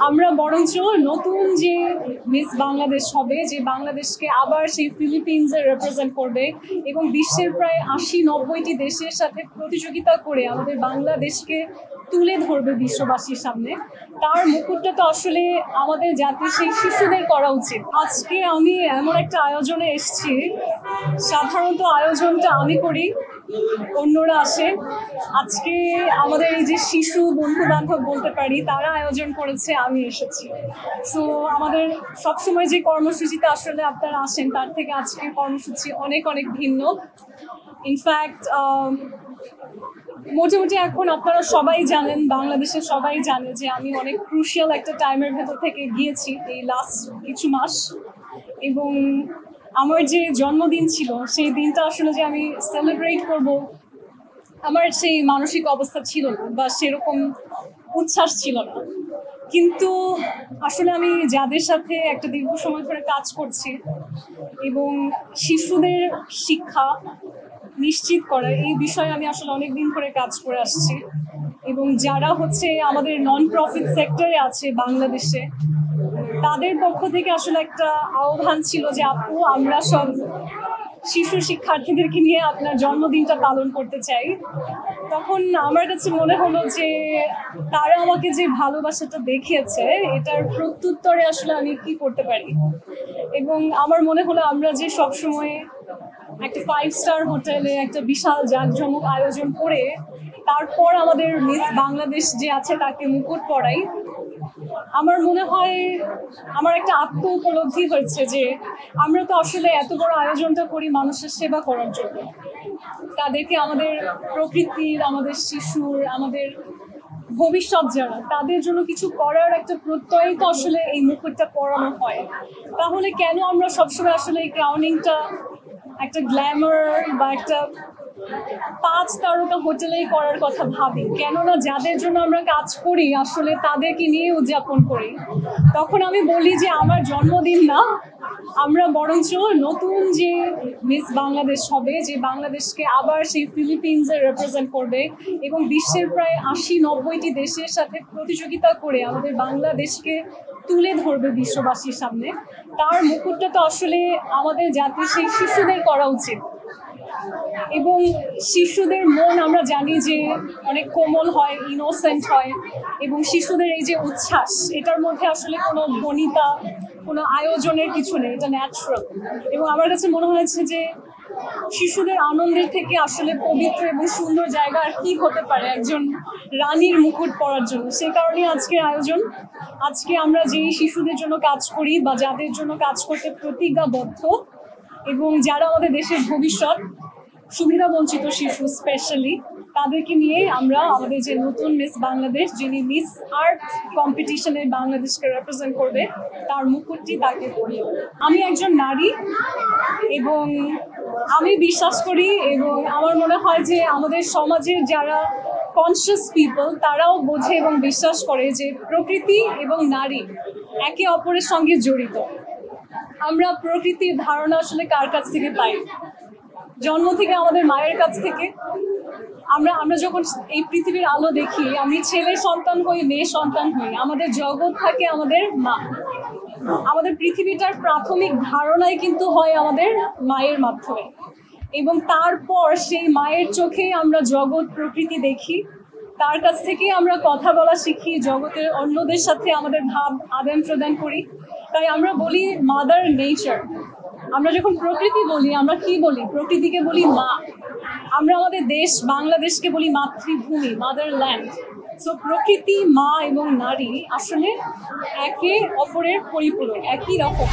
আমরা বরঞ্চ নতুন যে মিস বাংলাদেশ হবে, যে বাংলাদেশকে আবার সেই ফিলিপিন্সে রিপ্রেজেন্ট করবে এবং বিশ্বের প্রায় ৮০-৯০টি দেশের সাথে প্রতিযোগিতা করে আমাদের বাংলাদেশকে তুলে ধরবে বিশ্ববাসীর সামনে, তার মুকুটটা তো আসলে আমাদের জাতির সেই শিশুদের করা উচিত। আজকে আমি এমন একটা আয়োজনে এসেছি, সাধারণত আয়োজনটা আমি করি, অন্যরা আসে। আজকে আমাদের এই যে শিশু বন্ধু বান্ধব বলতে পারি, তারা আয়োজন করেছে, আমি এসেছি। সো আমাদের সবসময় যে কর্মসূচিতে আসলে আপনারা আসেন, তার থেকে আজকের কর্মসূচি অনেক অনেক ভিন্ন। ইনফ্যাক্ট মোটামুটি এখন আপনারা সবাই জানেন, বাংলাদেশের সবাই জানে যে আমি অনেক ক্রুশিয়াল একটা টাইমের ভেতর থেকে গিয়েছি এই লাস্ট কিছু মাস, এবং আমার যে জন্মদিন ছিল সেই দিনটা আসলে যে আমি সেলিব্রেট করব, আমার সেই মানসিক অবস্থা ছিল না বা সেরকম উচ্ছ্বাস ছিল না। কিন্তু আসলে আমি যাদের সাথে একটা দীর্ঘ সময় ধরে কাজ করছি এবং শিশুদের শিক্ষা নিশ্চিত করা, এই বিষয়ে আমি আসলে অনেকদিন ধরে কাজ করে আসছি, এবং যারা হচ্ছে আমাদের নন প্রফিট সেক্টরে আছে বাংলাদেশে, তাদের পক্ষ থেকে আসলে একটা আহ্বান ছিল যে আপু, আমরা সব শিশু শিক্ষার্থীদেরকে নিয়ে আপনার জন্মদিনটা পালন করতে চাই। তখন আমার কাছে মনে হলো যে তারা আমাকে যে ভালোবাসাটা দেখিয়েছে, এটার প্রত্যুত্তরে আসলে আমি কি করতে পারি। এবং আমার মনে হলো আমরা যে সবসময় একটা 5 স্টার হোটেলে একটা বিশাল জাঁকজমক আয়োজন করে তারপর আমাদের মিস বাংলাদেশ যে আছে তাকে মুকুট পরাই, আমার মনে হয় আমার একটা আত্ম উপলব্ধি হয়েছে যে আমরা তো আসলে এত বড় আয়োজনটা করি মানুষের সেবা করার জন্য, তাদেরকে আমাদের প্রকৃতির, আমাদের শিশুর, আমাদের ভবিষ্যৎ যারা, তাদের জন্য কিছু করার একটা প্রত্যয় তো আসলে এই মুকুটটা পরানো হয়। তাহলে কেন আমরা সবসময় আসলে এই ক্রাউনিংটা একটা গ্ল্যামার বা একটা 5 তারকা হোটেলেই করার কথা ভাবি? কেননা যাদের জন্য আমরা কাজ করি আসলে তাদেরকে নিয়ে উদযাপন করি। তখন আমি বলি যে আমার জন্মদিন না, আমরা বরঞ্চ নতুন যে মিস বাংলাদেশ হবে, যে বাংলাদেশকে আবার সেই ফিলিপিন্সে রিপ্রেজেন্ট করবে এবং বিশ্বের প্রায় 80-90টি দেশের সাথে প্রতিযোগিতা করে আমাদের বাংলাদেশকে তুলে ধরবে বিশ্ববাসীর সামনে, তার মুকুটটা তো আসলে আমাদের জাতির সেই শিশুদের করা উচিত। এবং শিশুদের মন আমরা জানি যে অনেক কোমল হয়, ইনোসেন্ট হয়, এবং শিশুদের এই যে উচ্ছ্বাস, এটার মধ্যে আসলে কোনো বনিতা, কোনো আয়োজনের কিছু নেই, এটা ন্যাচারাল। এবং আমার কাছে মনে হয়েছে যে শিশুদের আনন্দের থেকে আসলে পবিত্র এবং সুন্দর জায়গা আর কি হতে পারে একজন রানীর মুকুট পরার জন্য। সেই কারণে আজকের আয়োজন। আজকে আমরা যেই শিশুদের জন্য কাজ করি বা যাদের জন্য কাজ করতে প্রতিজ্ঞাবদ্ধ এবং যারা আমাদের দেশের ভবিষ্যৎ, সুবিধা বঞ্চিত শিশু স্পেশালি, তাদেরকে নিয়ে আমরা আমাদের যে নতুন মিস বাংলাদেশ, যিনি মিস আর্ট কম্পিটিশনে বাংলাদেশকে রিপ্রেজেন্ট করবে, তার মুকুটটি তাকে পরিয়ে। আমি একজন নারী এবং আমি বিশ্বাস করি এবং আমার মনে হয় যে আমাদের সমাজের যারা কনসিয়াস পিপল, তারাও বোঝে এবং বিশ্বাস করে যে প্রকৃতি এবং নারী একে অপরের সঙ্গে জড়িত। আমরা প্রকৃতির ধারণা আসলে কার কাছ থেকে পাই? জন্ম থেকে আমাদের মায়ের কাছ থেকে। আমরা যখন এই পৃথিবীর আলো দেখি, আমি ছেলে সন্তান হই, মেয়ে সন্তান হই, আমাদের জগৎ থাকে আমাদের মা। আমাদের পৃথিবীটার প্রাথমিক ধারণাই কিন্তু হয় আমাদের মায়ের মাধ্যমে, এবং তারপর সেই মায়ের চোখে আমরা জগৎ প্রকৃতি দেখি, তার কাছ থেকে আমরা কথা বলা শিখি, জগতের অন্যদের সাথে আমাদের ভাব আদান প্রদান করি। তাই আমরা বলি মাদার নেচার। আমরা যখন প্রকৃতি বলি, আমরা কি বলি? প্রকৃতিকে বলি মা। আমরা আমাদের দেশ বাংলাদেশকে বলি মাতৃভূমি, মাদারল্যান্ড। সো প্রকৃতি, মা এবং নারী আসলে একে অপরের পরিপূরক, একই রকম।